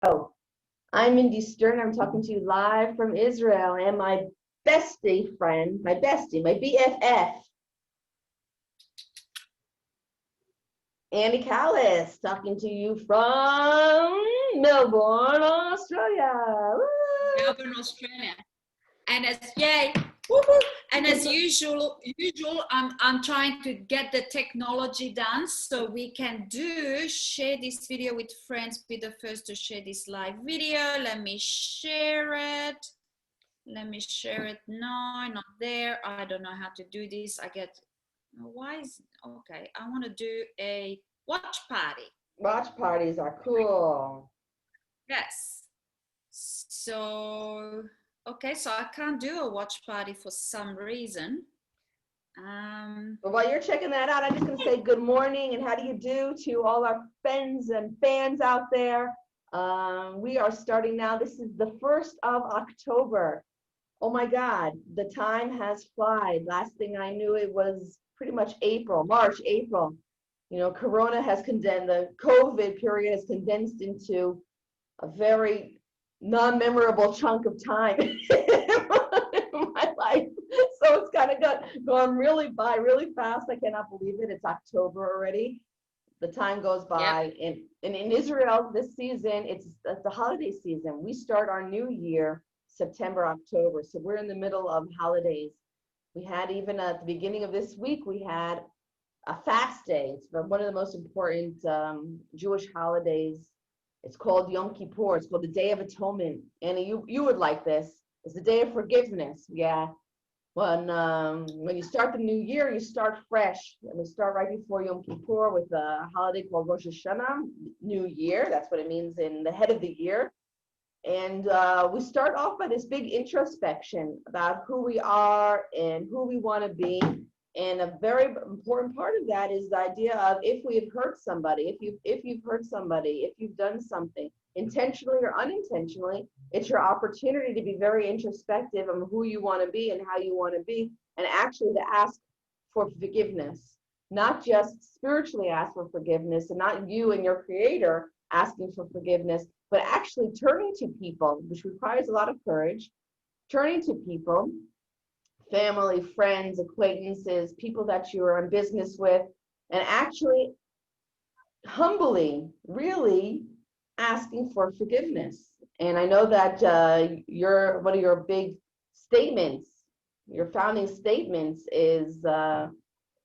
Oh, I'm Mindy Stern. I'm talking to you live from Israel, and my bestie friend, my bestie, my BFF, Andy Callis, talking to you from Melbourne, Australia. Melbourne, Australia. And as yay, woo-hoo, and as usual, I'm trying to get the technology done so we can share this video with friends. Be the first to share this live video. Let me share it. Let me share it. No, not there. I don't know how to do this. Okay. I want to do a watch party. Watch parties are cool. Yes. So, okay, so I can't do a watch party for some reason. But while you're checking that out, I'm just going to say good morning and how do you do to all our friends and fans out there. We are starting now. This is the 1st of October. Oh my God, the time has flied. Last thing I knew, it was pretty much March, April. Corona has condensed, the COVID period has condensed into a very non-memorable chunk of time in my life. So it's kind of gone really by really fast. I cannot believe it. It's October already. The time goes by. Yep. And in Israel this season, it's the holiday season. We start our new year September, October. So we're in the middle of holidays. We had, even at the beginning of this week, we had a fast day. It's one of the most important Jewish holidays. It's called Yom Kippur. It's called the Day of Atonement. Anna, you would like this. It's the Day of Forgiveness. Yeah. When you start the new year, you start fresh. And we start right before Yom Kippur with a holiday called Rosh Hashanah, New Year. That's what it means in the head of the year. And we start off by this big introspection about who we are and who we want to be. And a very important part of that is the idea of if we have hurt somebody, if you've hurt somebody, if you've done something intentionally or unintentionally, it's your opportunity to be very introspective on who you want to be and how you want to be, and actually to ask for forgiveness, not just spiritually ask for forgiveness and not you and your creator asking for forgiveness, but actually turning to people, which requires a lot of courage, turning to people, family, friends, acquaintances, people that you are in business with, and actually humbly, really asking for forgiveness. And I know that one of your big statements, your founding statements is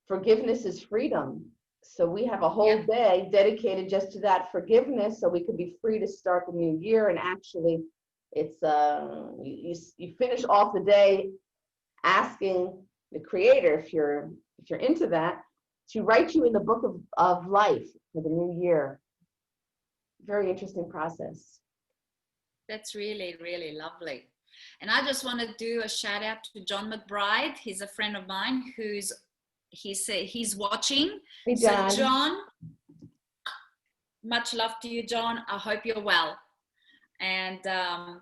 forgiveness is freedom. So we have a whole day dedicated just to that forgiveness, so we can be free to start the new year. And actually, it's you finish off the day asking the creator, if you're into that, to write you in the book of life for the new year. Very interesting process. That's really, really lovely. And I just want to do a shout out to John McBride. He's a friend of mine he's watching. Hey, John. So John, much love to you, John. I hope you're well. And I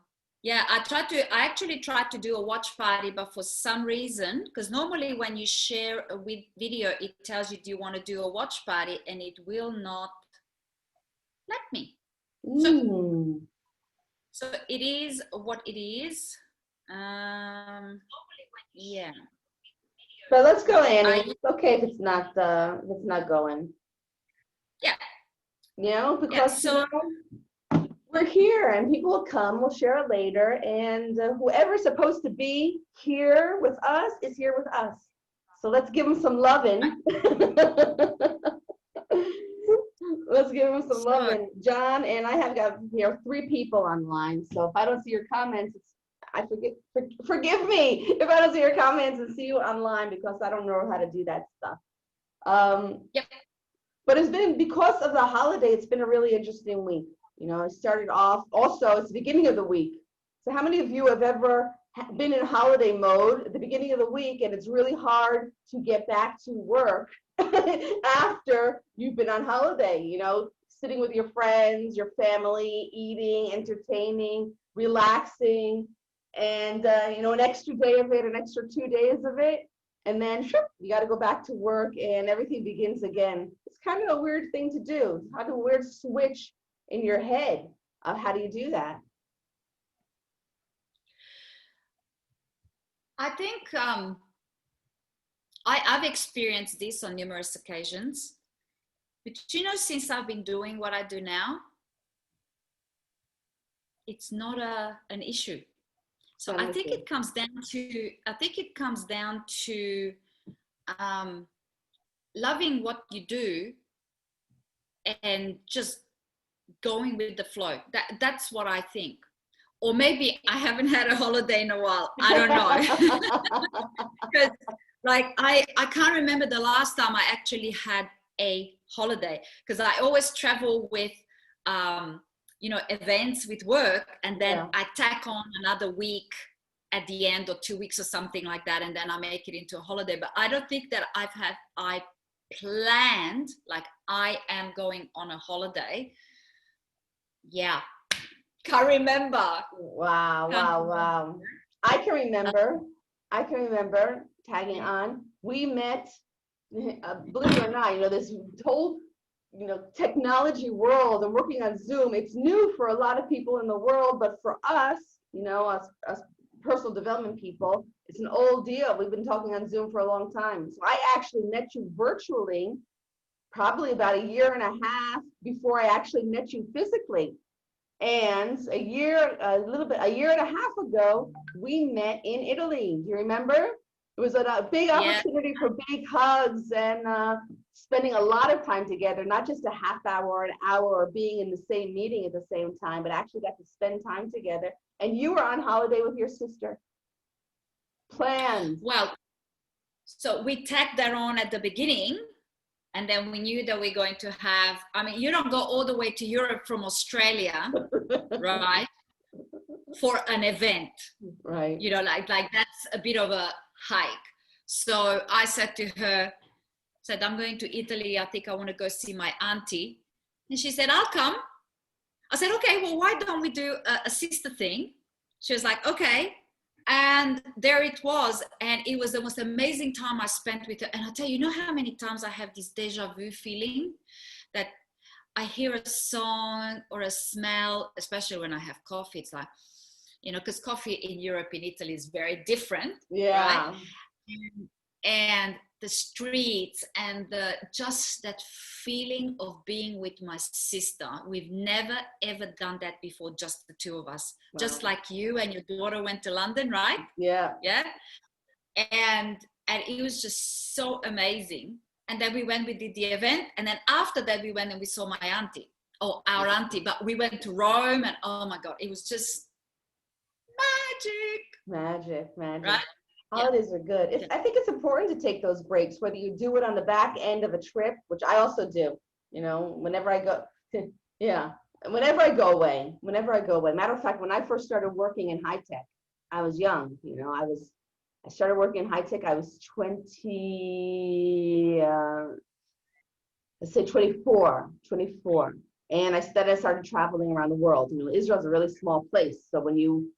actually tried to do a watch party, but for some reason, because normally when you share a video, it tells you, do you want to do a watch party? And it will not let me. So it is what it is. Yeah. But let's go, Annie. It's okay if it's not going. Yeah. Because we're here and people will come. We'll share it later, and whoever's supposed to be here with us is here with us. So let's give them some loving. Let's give them some loving, John. And I have got 3 people online. So if I don't see your comments, forgive me if I don't see your comments and see you online, because I don't know how to do that stuff. But it's been, because of the holiday, it's been a really interesting week. It started off, also, it's the beginning of the week. So how many of you have ever been in holiday mode at the beginning of the week, and it's really hard to get back to work after you've been on holiday, sitting with your friends, your family, eating, entertaining, relaxing, and, an extra day of it, an extra 2 days of it, and then you got to go back to work and everything begins again. It's kind of a weird thing to do. It's kind of a weird switch in your head. How do you do that? I think I've experienced this on numerous occasions. But since I've been doing what I do now, it's not an issue. So I think it comes down to loving what you do and just going with the flow. That's what I think. Or maybe I haven't had a holiday in a while. I don't know. Because I can't remember the last time I actually had a holiday, because I always travel with events with work, and then I tack on another week at the end, or 2 weeks or something like that, and then I make it into a holiday. But I don't think that I planned like I am going on a holiday. Yeah, can't remember. Wow. I can remember tagging on. We met, believe it or not, this whole technology world and working on Zoom, it's new for a lot of people in the world, but for us, us personal development people, it's an old deal. We've been talking on Zoom for a long time. So I actually met you virtually probably about a year and a half before I actually met you physically. And a year and a half ago, we met in Italy. Do you remember? It was a big opportunity for big hugs and spending a lot of time together, not just a half hour or an hour or being in the same meeting at the same time, but actually got to spend time together. And you were on holiday with your sister. Planned. Well, so we tacked that on at the beginning. And then we knew that we're going to have, you don't go all the way to Europe from Australia, right? For an event. Right. Like that's a bit of a hike. So I said to her, I'm going to Italy. I think I want to go see my auntie. And she said, I'll come. I said, okay, well, why don't we do a sister thing? She was like, okay. And there it was, and it was the most amazing time I spent with her. And I'll tell you, how many times I have this deja vu feeling that I hear a song or a smell, especially when I have coffee. It's like, because coffee in Europe, in Italy, is very different. Yeah. Right? And the streets and just that feeling of being with my sister. We've never ever done that before, just the two of us. Wow. Just like you and your daughter went to London, right? Yeah. And it was just so amazing. And then we did the event, and then after that we went and we saw my auntie, or our auntie, but we went to Rome, and oh my God, it was just magic. Right? Holidays are good. I think it's important to take those breaks, whether you do it on the back end of a trip, which I also do, whenever I go, whenever I go away. Matter of fact, when I first started working in high tech, I was young, I started working in high tech, I was 24. And I started traveling around the world. Israel's a really small place. So when you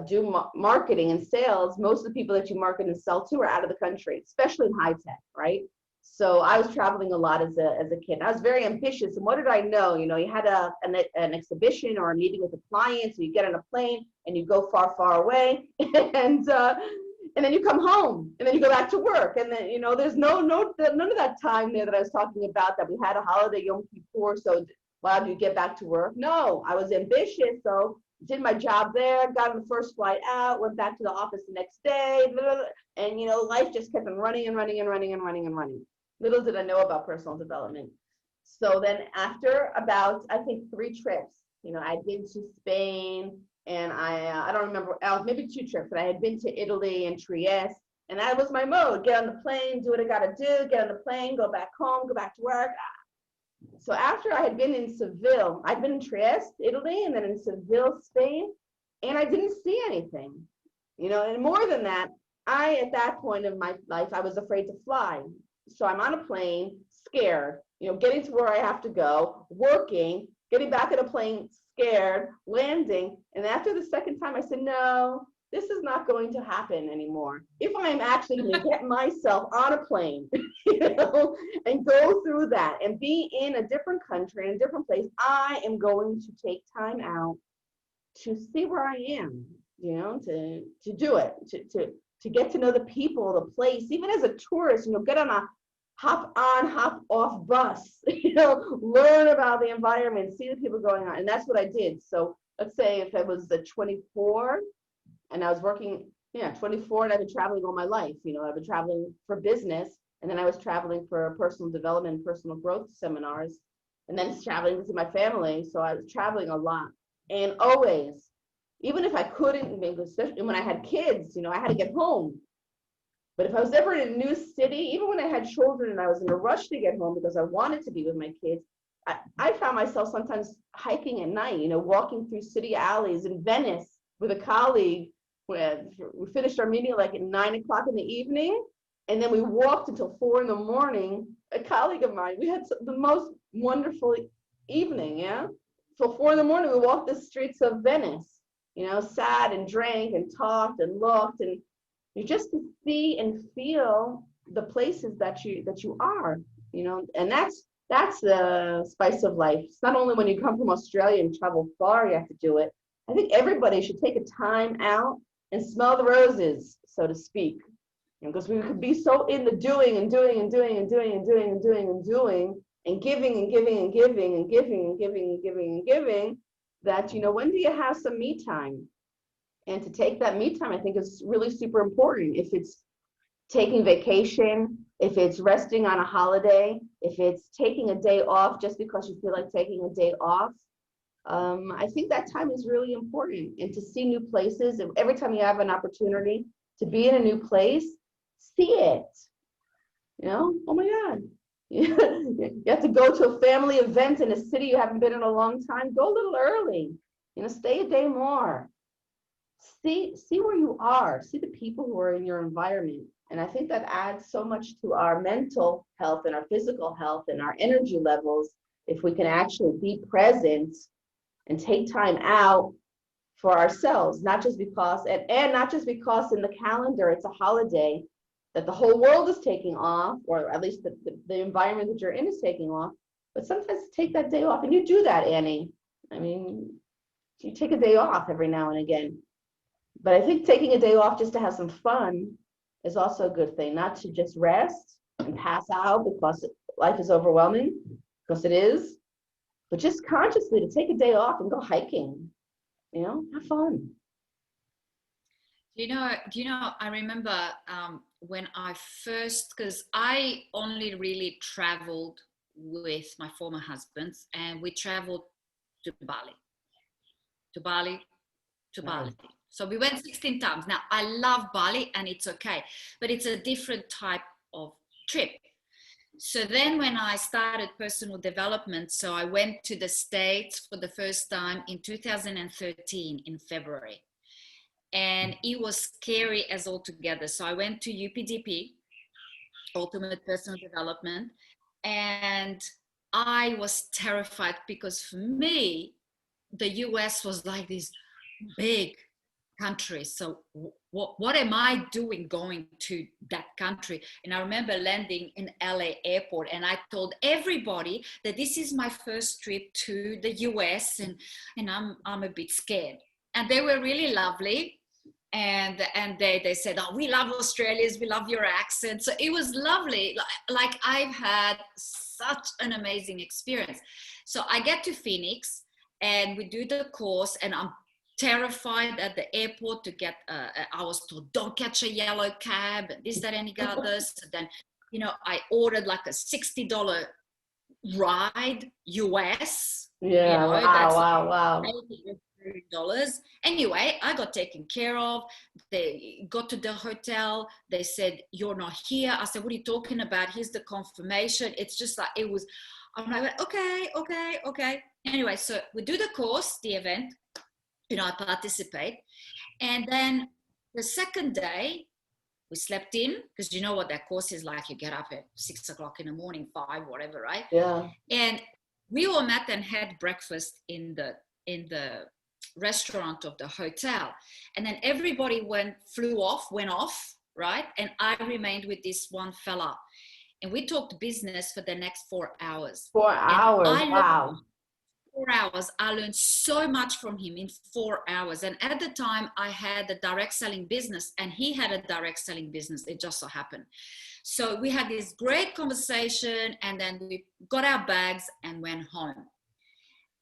do marketing and sales, most of the people that you market and sell to are out of the country, especially in high tech, right? So I was traveling a lot as a kid. I was very ambitious. And what did I know? You had an exhibition or a meeting with a client, so you get on a plane and you go far, far away, and then you come home, and then you go back to work, and then there's none of that time there that I was talking about, that we had a holiday, Yom Kippur. So wow, do you get back to work? No, I was ambitious, so did my job there, got on the first flight out, went back to the office the next day, and life just kept on running. Little did I know about personal development. So then after about, I think, 3 trips, I'd been to Spain, and I don't remember, maybe 2 trips, but I had been to Italy and Trieste, and that was my mode. Get on the plane, do what I gotta do, get on the plane, go back home, go back to work. So after I had been in Seville, I'd been in Trieste, Italy, and then in Seville, Spain, and I didn't see anything, and more than that, at that point in my life, I was afraid to fly. So I'm on a plane, scared, getting to where I have to go, working, getting back on a plane, scared, landing. And after the second time, I said, no, this is not going to happen anymore. If I'm actually going to get myself on a plane, and go through that and be in a different country, in a different place, I am going to take time out to see where I am, to do it, to get to know the people, the place, even as a tourist, get on a hop on, hop off bus, learn about the environment, see the people going on. And that's what I did. So let's say if I was 24 and I was working, 24, and I've been traveling all my life, I've been traveling for business, and then I was traveling for personal development, personal growth seminars, and then traveling with my family. So I was traveling a lot. And always, even if I couldn't, especially when I had kids, I had to get home. But if I was ever in a new city, even when I had children and I was in a rush to get home because I wanted to be with my kids, I found myself sometimes hiking at night, walking through city alleys in Venice with a colleague. We finished our meeting like at 9 o'clock in the evening, and then we walked until 4 in the morning. A colleague of mine, we had the most wonderful evening, yeah? Till 4 in the morning, we walked the streets of Venice, sat and drank and talked and looked, and you just to see and feel the places that you are, and that's the spice of life. It's not only when you come from Australia and travel far, you have to do it. I think everybody should take a time out and smell the roses, so to speak, because we could be so in the doing and doing and doing and doing and doing and doing and doing and giving and giving and giving and giving and giving and giving and giving that, when do you have some me time? And to take that me time, I think is really super important. If it's taking vacation, if it's resting on a holiday, if it's taking a day off just because you feel like taking a day off, I think that time is really important. And to see new places, and every time you have an opportunity to be in a new place, see it. Oh my God. You have to go to a family event in a city you haven't been in a long time, go a little early, stay a day more. See where you are, see the people who are in your environment. And I think that adds so much to our mental health and our physical health and our energy levels if we can actually be present and take time out for ourselves, not just because, and not just because in the calendar it's a holiday that the whole world is taking off, or at least the environment that you're in is taking off, but sometimes take that day off. And you do that, Annie. I mean, you take a day off every now and again. But I think taking a day off just to have some fun is also a good thing, not to just rest and pass out because life is overwhelming, because it is, but just consciously to take a day off and go hiking, have fun. Do you know, I remember when I first, because I only really traveled with my former husbands, and we traveled to Bali. So we went 16 times. Now, I love Bali and it's okay, but it's a different type of trip. So then when I started personal development, so I went to the States for the first time in 2013 in February. And it was scary as altogether. So I went to UPDP, Ultimate Personal Development, and I was terrified because for me, the US was like this big country. So what am I doing going to that country? And I remember landing in LA airport, and I told everybody that this is my first trip to the US, and I'm a bit scared. And they were really lovely. And they said, oh, we love Australians, we love your accent. So it was lovely. Like I've had such an amazing experience. So I get to Phoenix and we do the course, and I'm terrified at the airport to get, I was told, don't catch a yellow cab, this, that, and the others. So then, I ordered like a $60 ride US. Yeah, wow. $30. Anyway, I got taken care of. They got to the hotel. They said, you're not here. I said, what are you talking about? Here's the confirmation. It's just like, it was, I'm like, okay. Anyway, so we do the course, the event, I participate. And then the second day, we slept in, because you know what that course is like. You get up at 6 o'clock in the morning, 5, whatever, right? Yeah. And we all met and had breakfast in the restaurant of the hotel. And then everybody went off, right? And I remained with this one fella. And we talked business for the next 4 hours. 4 hours, wow. 4 hours. I learned so much from him in 4 hours. And at the time, I had a direct selling business and he had a direct selling business. It just so happened. So we had this great conversation and then we got our bags and went home.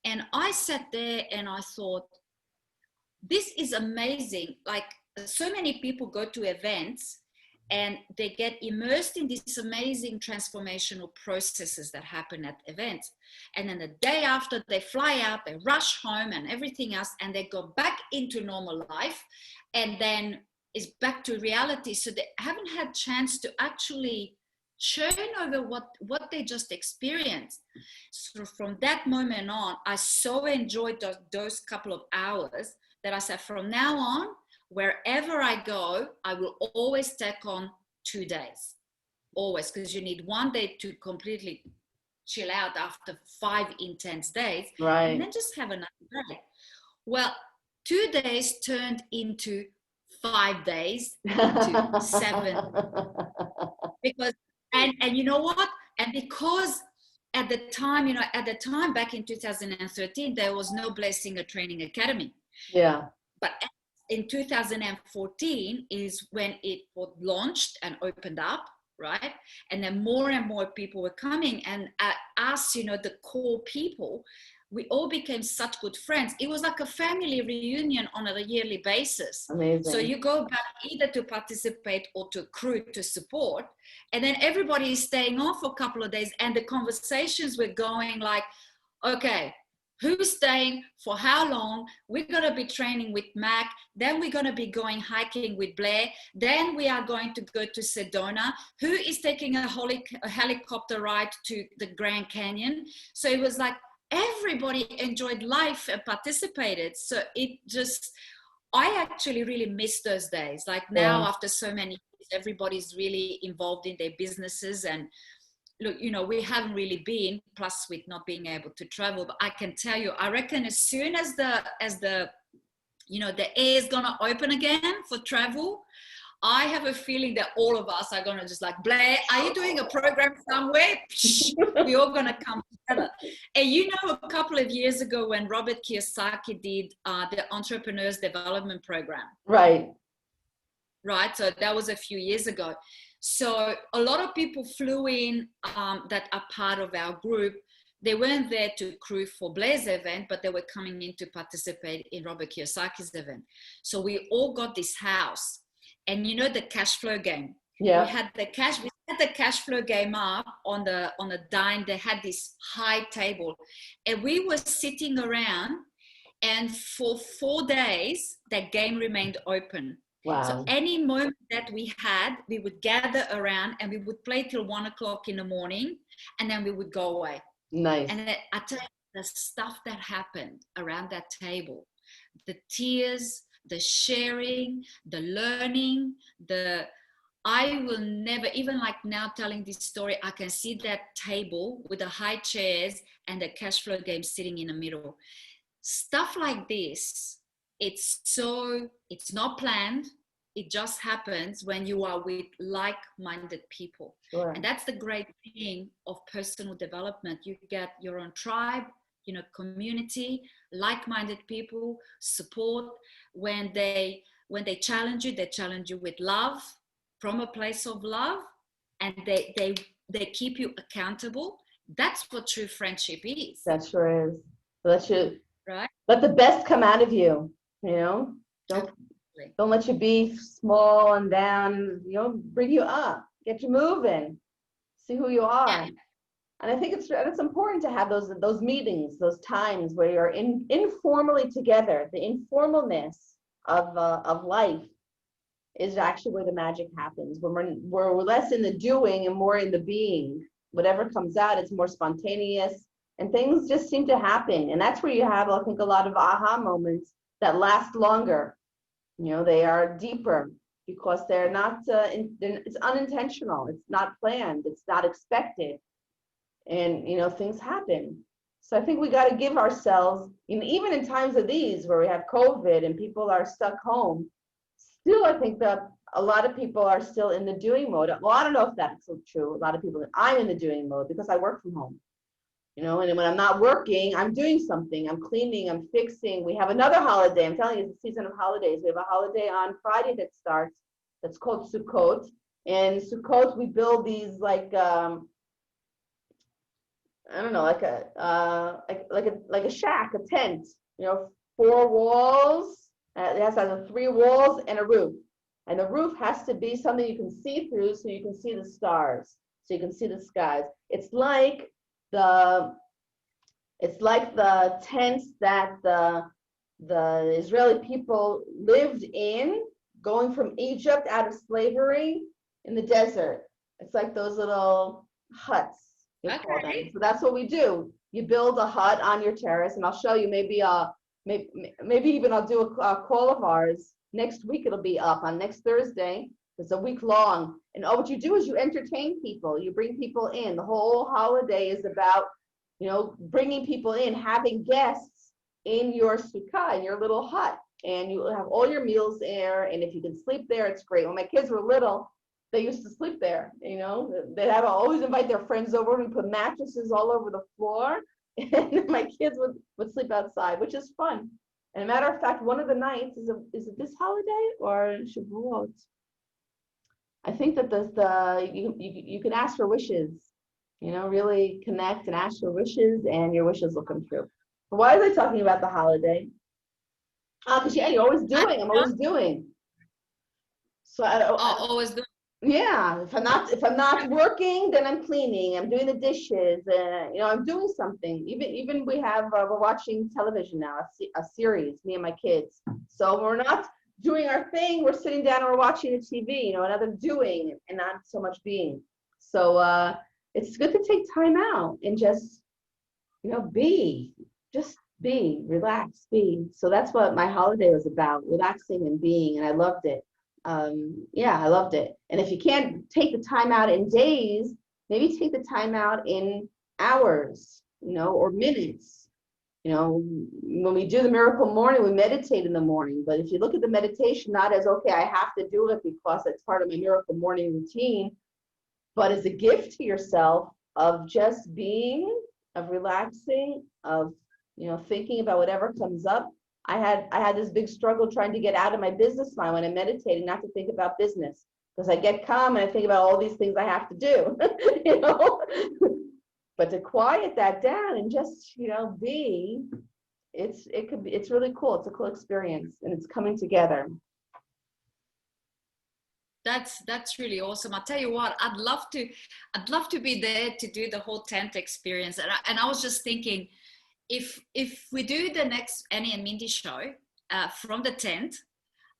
And I sat there and I thought, this is amazing. Like, so many people go to events and they get immersed in these amazing transformational processes that happen at events. And then the day after, they fly out, they rush home and everything else, and they go back into normal life, and then it's back to reality. So they haven't had chance to actually churn over what they just experienced. So from that moment on, I so enjoyed those couple of hours that I said, from now on, wherever I go, I will always take on 2 days, always, because you need 1 day to completely chill out after 5 intense days, right? And then just have another day. Well, 2 days turned into 5 days, into 7, because and you know what? And because at the time back in 2013, there was no Blessing Training Academy. Yeah. But in 2014 is when it was launched and opened up, right? And then more and more people were coming, and us, the core people, we all became such good friends. It was like a family reunion on a yearly basis. Amazing. So you go back either to participate or to accrue to support, and then everybody is staying on for a couple of days, and the conversations were going like, okay, who's staying for how long? We're going to be training with Mac. Then we're going to be going hiking with Blair. Then we are going to go to Sedona. Who is taking a helicopter ride to the Grand Canyon? So it was like everybody enjoyed life and participated. So I actually really miss those days. Like now, after so many years, everybody's really involved in their businesses, and look, we haven't really been, plus with not being able to travel, but I can tell you, I reckon as soon as the air is gonna open again for travel, I have a feeling that all of us are gonna just like, Blair, are you doing a program somewhere? We're all gonna come together. And a couple of years ago when Robert Kiyosaki did the Entrepreneurs Development Program. Right. So that was a few years ago. So a lot of people flew in that are part of our group. They weren't there to crew for Blair's event, but they were coming in to participate in Robert Kiyosaki's event. So we all got this house, and the cash flow game. Yeah. We had the cash flow game up on the dime. They had this high table, and we were sitting around, and for 4 days that game remained open. Wow. So any moment that we had, we would gather around and we would play till 1 o'clock in the morning, and then we would go away. Nice. And I tell you, the stuff that happened around that table, the tears, the sharing, the learning, I will never, even like now telling this story, I can see that table with the high chairs and the cash flow game sitting in the middle. Stuff like this, it's not planned. It just happens when you are with like-minded people. Sure. And that's the great thing of personal development. You get your own tribe, community, like-minded people, support. When they challenge you with love, from a place of love, and they keep you accountable. That's what true friendship is. That sure is. Right? Let the best come out of you. Don't let you be small and down. Bring you up, get you moving, see who you are. Yeah. And I think it's important to have those meetings, those times where you're informally together. The informalness of life is actually where the magic happens. When we're less in the doing and more in the being. Whatever comes out, it's more spontaneous, and things just seem to happen. And that's where you have, I think, a lot of aha moments that last longer. They are deeper because they're not, it's unintentional. It's not planned. It's not expected. And, things happen. So I think we got to give ourselves, even in times of these where we have COVID and people are stuck home, still I think that a lot of people are still in the doing mode. Well, I don't know if that's so true. A lot of people, I'm in the doing mode because I work from home. And when I'm not working, I'm doing something. I'm cleaning, I'm fixing. We have another holiday. I'm telling you, it's the season of holidays. We have a holiday on Friday that starts that's called Sukkot. And Sukkot, we build these like I don't know, like a shack, a tent. 4 walls. It has 3 walls and a roof. And the roof has to be something you can see through, so you can see the stars, so you can see the skies. It's like the tents that the Israeli people lived in, going from Egypt out of slavery in the desert. It's like those little huts, you call them. So that's what we do. You build a hut on your terrace, and I'll show you. Maybe even I'll do a call of ours next week. It'll be up on next Thursday. It's a week long, and what you do is you entertain people. You bring people in. The whole holiday is about bringing people in, having guests in your sukkah, in your little hut, and you have all your meals there. And if you can sleep there, it's great. When my kids were little, they used to sleep there. They'd always invite their friends over. We put mattresses all over the floor, and my kids would sleep outside, which is fun. And a matter of fact, one of the nights is it this holiday or Shavuot? I think that you can ask for wishes. Really connect and ask for wishes, and your wishes will come true. But why are they talking about the holiday? Because you're always doing. I'm always doing. So always doing. Yeah. If I'm not working, then I'm cleaning. I'm doing the dishes. I'm doing something. Even we're watching television now, a series, me and my kids. So we're not doing our thing. We're sitting down and we're watching the TV. Another doing and not so much being. So. It's good to take time out and just, just be, relax, be. So that's what my holiday was about, relaxing and being, and I loved it. I loved it. And if you can't take the time out in days, maybe take the time out in hours, or minutes. When we do the miracle morning, we meditate in the morning. But if you look at the meditation not as, okay, I have to do it because it's part of my miracle morning routine, but as a gift to yourself of just being, of relaxing, of thinking about whatever comes up. I had this big struggle trying to get out of my business mind when I'm meditating, not to think about business, because I get calm and I think about all these things I have to do, But to quiet that down and just be, it's really cool. It's a cool experience, and it's coming together. That's really awesome. I'll tell you what, I'd love to be there to do the whole tent experience. And I was just thinking, if we do the next Annie and Mindy show from the tent,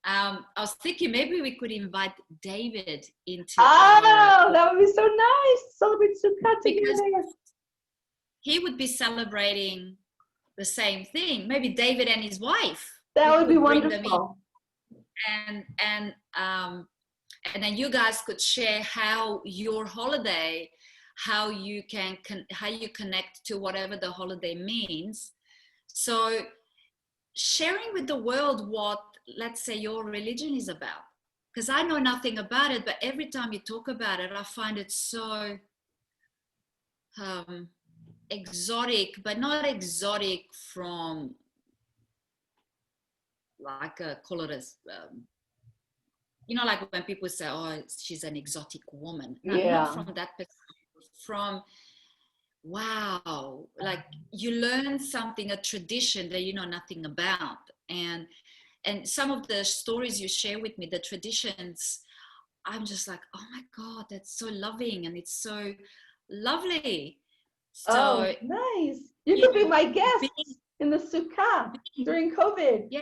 I was thinking maybe we could invite David into. That would be so nice. Celebrate Sukkot together. He would be celebrating the same thing. Maybe David and his wife. That would be wonderful. And then you guys could share how your holiday, how you connect to whatever the holiday means. So sharing with the world what, let's say, your religion is about. Because I know nothing about it, but every time you talk about it, I find it so exotic, but not exotic from like call it as like when people say, oh, she's an exotic woman. Not from that perspective, from, wow, like you learn something, a tradition that you know nothing about. And some of the stories you share with me, the traditions, I'm just like, oh my God, that's so loving and it's so lovely. So nice. You could be my guest in the sukkah during COVID. Yeah.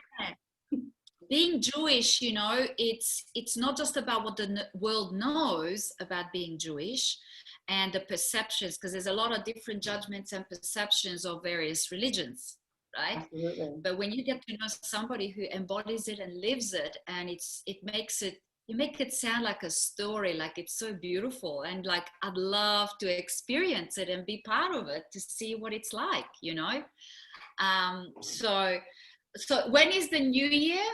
Being Jewish, it's not just about what the world knows about being Jewish and the perceptions, because there's a lot of different judgments and perceptions of various religions, right? Absolutely. But when you get to know somebody who embodies it and lives it, and it makes it you make it sound like a story, like it's so beautiful, and like I'd love to experience it and be part of it to see what it's like, you know. So when is the new year?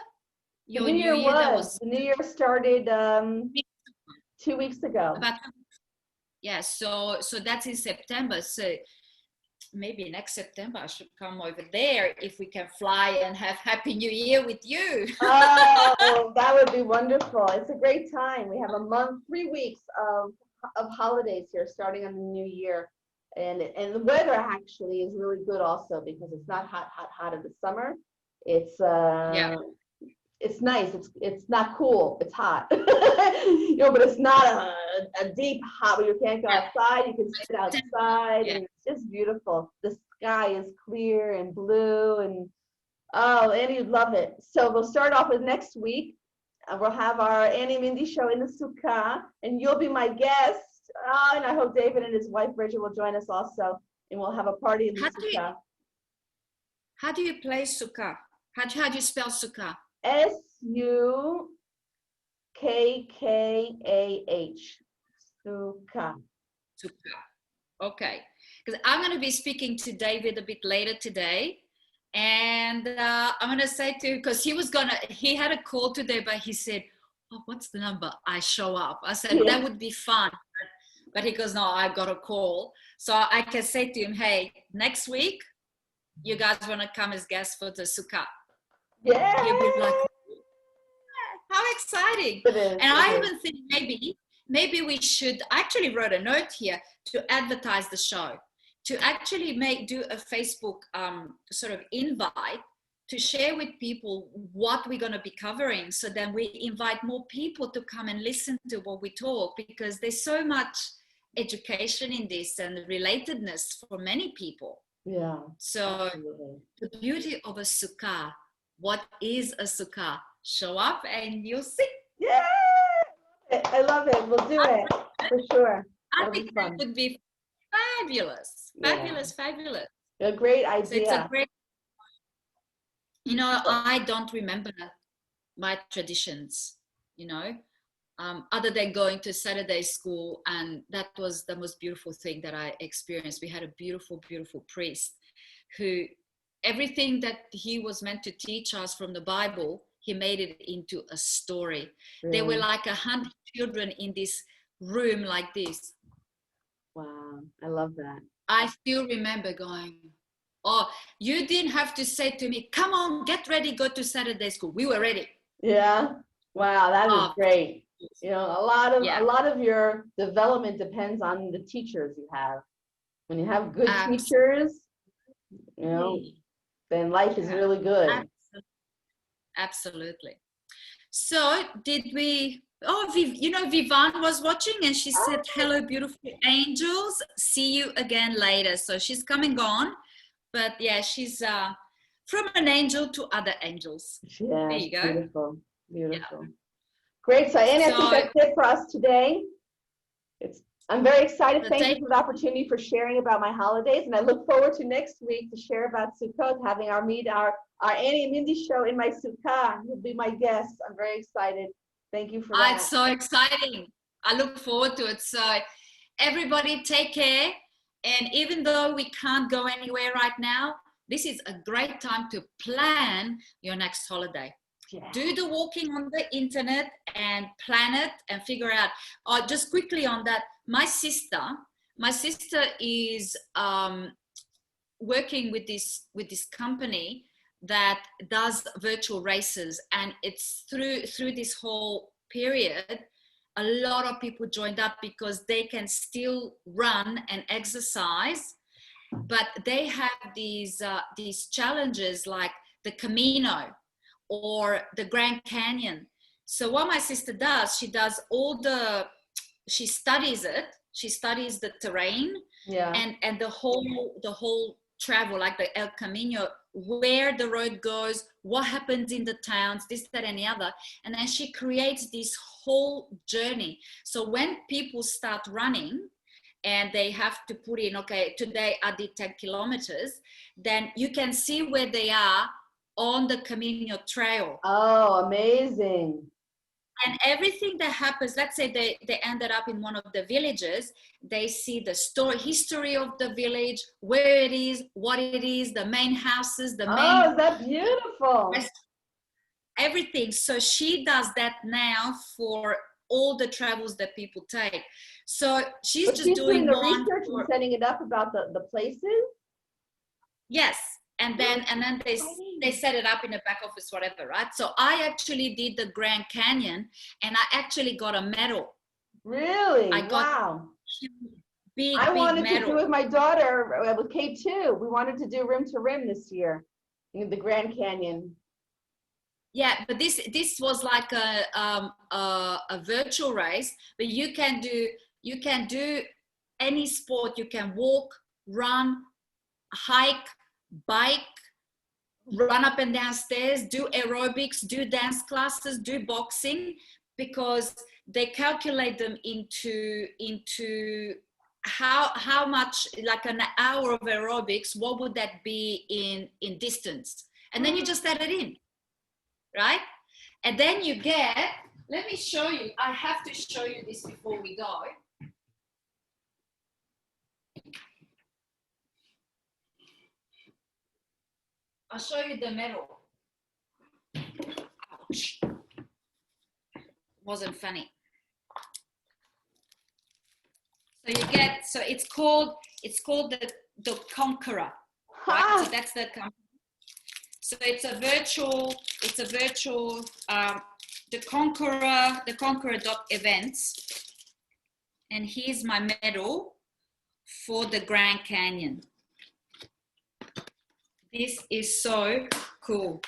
The Your new new year year that was the new year started 2 weeks ago. about, yeah. So that's in September. So maybe next September I should come over there if we can fly and have Happy New Year with you. Oh, that would be wonderful. It's a great time. We have a month, 3 weeks of holidays here starting on the new year. And the weather actually is really good also because it's not hot in the summer. It's Yeah. it's nice. It's not cool. It's hot. You know, but it's not a deep hot where you can't go outside. You can sit outside, Yeah. and it's just beautiful. The sky is clear and blue, and oh, Annie, you'd love it. So we'll start off with next week. We'll have our Annie and Mindy show in the Sukkah, and you'll be my guest. And I hope David and his wife Bridget will join us also, and we'll have a party in the Sukkah. How do you play Sukkah? How do you spell Sukkah? Sukkah. Sukkah. Sukkah. Okay. Because I'm going to be speaking to David a bit later today. And I'm going to say to him, because he had a call today, but he said, oh, what's the number? I show up. I said, that would be fun. But he goes, no, I got a call. So I can say to him, hey, next week, you guys want to come as guests for the Sukkah? Yeah. He'll be like, how exciting. And I even think maybe we should, I actually wrote a note here to advertise the show, to actually do a Facebook sort of invite to share with people what we're going to be covering. So then we invite more people to come and listen to what we talk, because there's so much education in this and relatedness for many people. Yeah. So absolutely. The beauty of a sukkah, what is a sukkah? Show up and you'll see. Yeah, I love it. We'll do it for sure. I think that would be fabulous. Fabulous. A great idea. So it's a great, you know, I don't remember my traditions, you know, other than going to Saturday school. And that was the most beautiful thing that I experienced. We had a beautiful, beautiful priest who everything that he was meant to teach us from the Bible, he made it into a story. Really? There were like 100 children in this room like this. Wow, I love that. I still remember going, oh, you didn't have to say to me, come on, get ready, go to Saturday school. We were ready. Yeah. Wow, that is great. You know, a lot of your development depends on the teachers you have. When you have good teachers, you know, then life is really good. Absolutely. So did we, you know, Vivan was watching and she said, hello, beautiful angels. See you again later. So she's come and gone. But yeah, she's from an angel to other angels. Yeah, there you go. Beautiful. Beautiful. Yeah. Great. So Annie, I think that's it for us today. I'm very excited. Thank you for the opportunity for sharing about my holidays. And I look forward to next week to share about Sukkot, having our Annie and Mindy show in my Sukkah. You'll be my guest. I'm very excited. Thank you for that. It's so exciting. I look forward to it. So everybody take care. And even though we can't go anywhere right now, this is a great time to plan your next holiday. Yeah. Do the walking on the internet and plan it and figure out. Just quickly on that, my sister is working with this company that does virtual races, and it's through this whole period, a lot of people joined up because they can still run and exercise, but they have these challenges like the Camino or the Grand Canyon. So what my sister does, she studies it. She studies the terrain, and the whole travel, like the El Camino, where the road goes, what happens in the towns, this, that, and the other. And then she creates this whole journey. So when people start running and they have to put in, okay, today I did 10 kilometers, then you can see where they are on the Camino trail. Oh, amazing. And everything that happens, let's say they ended up in one of the villages, they see the history of the village, where it is, what it is, the main houses, the main. Oh, is that beautiful? Everything. So she does that now for all the travels that people take. So she's just doing the research and setting it up about the places. Yes. And then they set it up in the back office, whatever, right? So I actually did the Grand Canyon, and I actually got a medal. Really? I got wow. Big wanted medal. to do with my daughter with K2. We wanted to do rim to rim this year in the Grand Canyon. Yeah, but this was like a virtual race, but you can do any sport. You can walk, run, hike, bike, run up and down stairs, do aerobics, do dance classes, do boxing, because they calculate them into how much, like an hour of aerobics, what would that be in distance? And then you just add it in, right? And then you get, let me show you, I have to show you this before we go. I'll show you the medal. Ouch. Wasn't funny. So you get, so it's called the Conqueror, right? So that's the company. So it's a virtual, the Conqueror.events. And here's my medal for the Grand Canyon. This is so cool.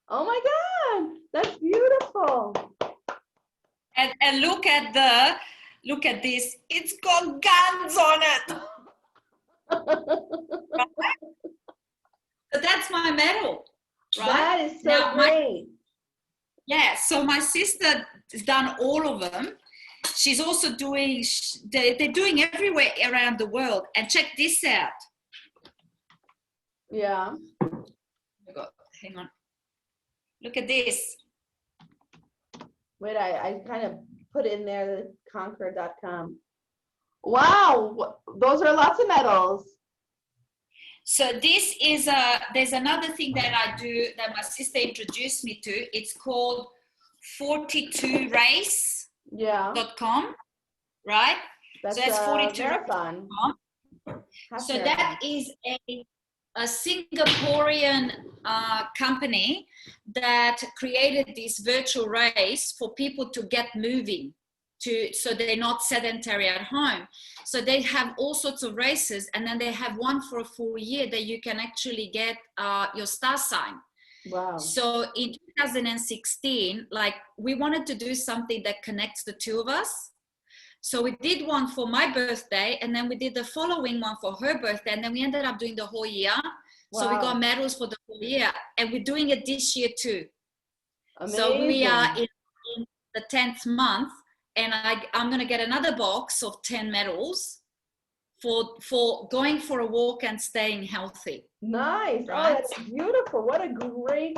Oh my God, that's beautiful. And look at this. It's got guns on it. Right? So that's my medal. Right? That is so great. So my sister has done all of them. She's also doing, they're doing everywhere around the world. And check this out. Yeah. Hang on. Look at this. Wait, I kind of put in there conquer.com. Wow, those are lots of medals. So this is there's another thing that I do that my sister introduced me to. It's called 42race.com, right? That's, so that's 42race.com. So that is a Singaporean company that created this virtual race for people to get moving, so they're not sedentary at home. So they have all sorts of races, and then they have one for a full year that you can actually get your star sign. Wow. So in 2016, like, we wanted to do something that connects the two of us. So we did one for my birthday, and then we did the following one for her birthday, and then we ended up doing the whole year. Wow. So we got medals for the whole year, and we're doing it this year too. Amazing. So we are in the 10th month, and I'm going to get another box of 10 medals for going for a walk and staying healthy. Nice. Right? Oh, that's beautiful. What a great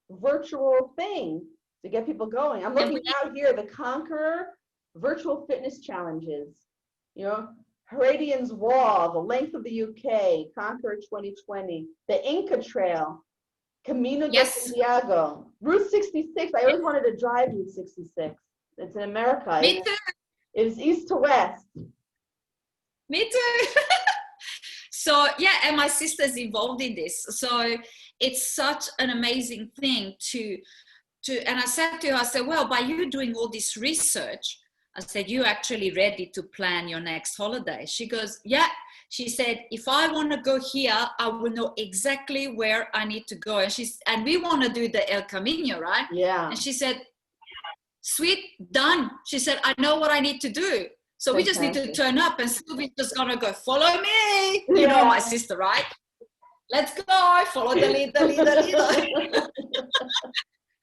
virtual thing to get people going. I'm looking out here, the Conqueror Virtual Fitness Challenges. You know, Heradian's Wall, the length of the UK, Conqueror 2020, the Inca Trail, Camino de Santiago, Route 66. I always wanted to drive Route 66. It's in America. Me too. It's east to west. Me too. So yeah, and my sister's involved in this. So it's such an amazing thing to and I said to her, I said, well, by you doing all this research, I said, you actually ready to plan your next holiday? She goes, yeah. She said, if I want to go here, I will know exactly where I need to go. And we want to do the El Camino, right? Yeah. And she said, sweet, done. She said, I know what I need to do. So we just need to turn up, and Sylvie's just gonna go, follow me. You know my sister, right? Let's go, follow the leader.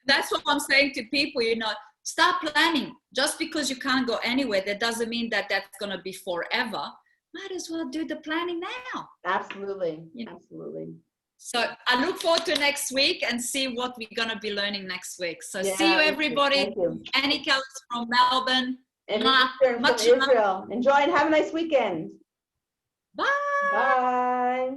That's what I'm saying to people, you know, start planning. Just because you can't go anywhere, that doesn't mean that that's gonna be forever. Might as well do the planning now. Absolutely, absolutely. So I look forward to next week and see what we're going to be learning next week. So Yeah, see you, everybody. thank you. Annie Kellis from Melbourne. And from Much love. Israel. Enjoy and have a nice weekend. Bye. Bye.